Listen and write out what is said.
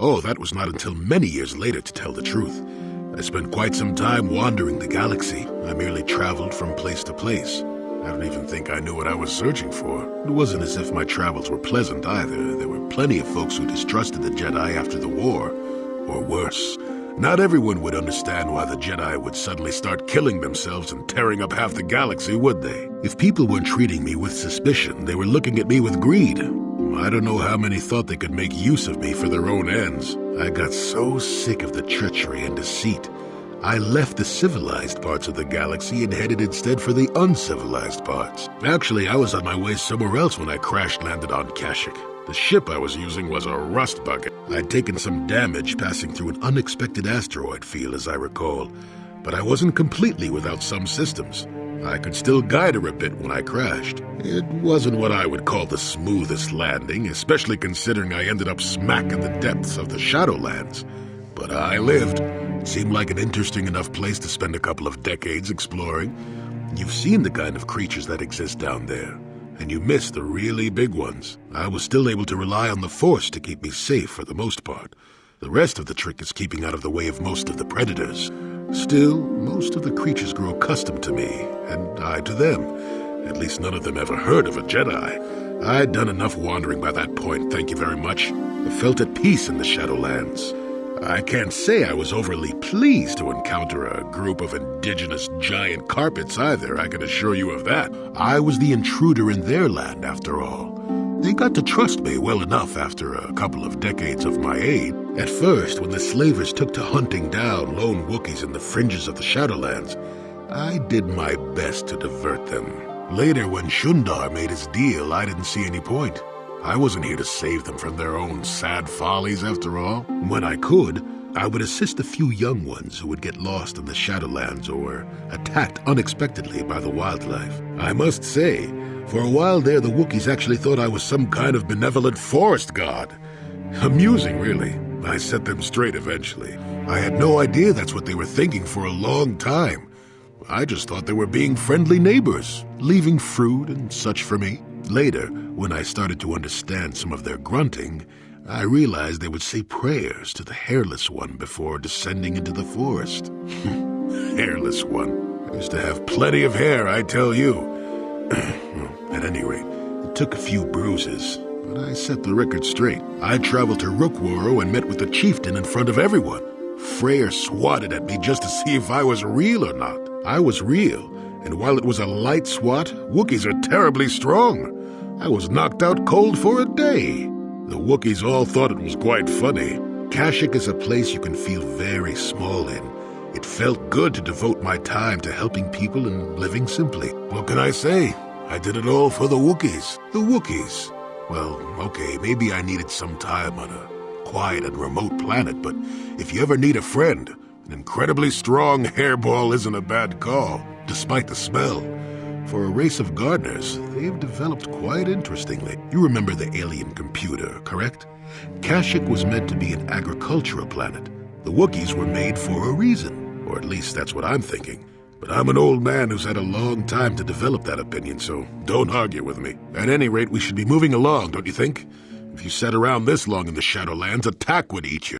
Oh, that was not until many years later, to tell the truth. I spent quite some time wandering the galaxy. I merely traveled from place to place. I don't even think I knew what I was searching for. It wasn't as if my travels were pleasant either. There were plenty of folks who distrusted the Jedi after the war. Or worse. Not everyone would understand why the Jedi would suddenly start killing themselves and tearing up half the galaxy, would they? If people weren't treating me with suspicion, they were looking at me with greed. I don't know how many thought they could make use of me for their own ends. I got so sick of the treachery and deceit. I left the civilized parts of the galaxy and headed instead for the uncivilized parts. Actually, I was on my way somewhere else when I crash-landed on Kashyyyk. The ship I was using was a rust bucket. I'd taken some damage passing through an unexpected asteroid field, as I recall, but I wasn't completely without some systems. I could still guide her a bit when I crashed. It wasn't what I would call the smoothest landing, especially considering I ended up smack in the depths of the Shadowlands. But I lived. It seemed like an interesting enough place to spend a couple of decades exploring. You've seen the kind of creatures that exist down there, and you miss the really big ones. I was still able to rely on the Force to keep me safe for the most part. The rest of the trick is keeping out of the way of most of the predators. Still, most of the creatures grow accustomed to me, and I to them. At least none of them ever heard of a Jedi. I'd done enough wandering by that point, thank you very much. I felt at peace in the Shadowlands. I can't say I was overly pleased to encounter a group of indigenous giant carpets either, I can assure you of that. I was the intruder in their land, after all. They got to trust me well enough after a couple of decades of my aid. At first, when the slavers took to hunting down lone Wookiees in the fringes of the Shadowlands, I did my best to divert them. Later, when Shundar made his deal, I didn't see any point. I wasn't here to save them from their own sad follies, after all. When I could, I would assist a few young ones who would get lost in the Shadowlands or attacked unexpectedly by the wildlife. I must say, for a while there, the Wookiees actually thought I was some kind of benevolent forest god. Amusing, really. I set them straight eventually. I had no idea that's what they were thinking for a long time. I just thought they were being friendly neighbors, leaving fruit and such for me. Later, when I started to understand some of their grunting, I realized they would say prayers to the Hairless One before descending into the forest. Hairless One. I used to have plenty of hair, I tell you. At any rate, it took a few bruises, but I set the record straight. I traveled to Rookworo and met with the chieftain in front of everyone. Freyr swatted at me just to see if I was real or not. I was real, and while it was a light swat, Wookiees are terribly strong. I was knocked out cold for a day. The Wookiees all thought it was quite funny. Kashyyyk is a place you can feel very small in. It felt good to devote my time to helping people and living simply. What can I say? I did it all for the Wookiees. The Wookiees. Well, okay, maybe I needed some time on a quiet and remote planet, but if you ever need a friend, an incredibly strong hairball isn't a bad call, despite the smell. For a race of gardeners, they've developed quite interestingly. You remember the alien computer, correct? Kashyyyk was meant to be an agricultural planet. The Wookiees were made for a reason, or at least that's what I'm thinking. But I'm an old man who's had a long time to develop that opinion, so don't argue with me. At any rate, we should be moving along, don't you think? If you sat around this long in the Shadowlands, attack would eat you.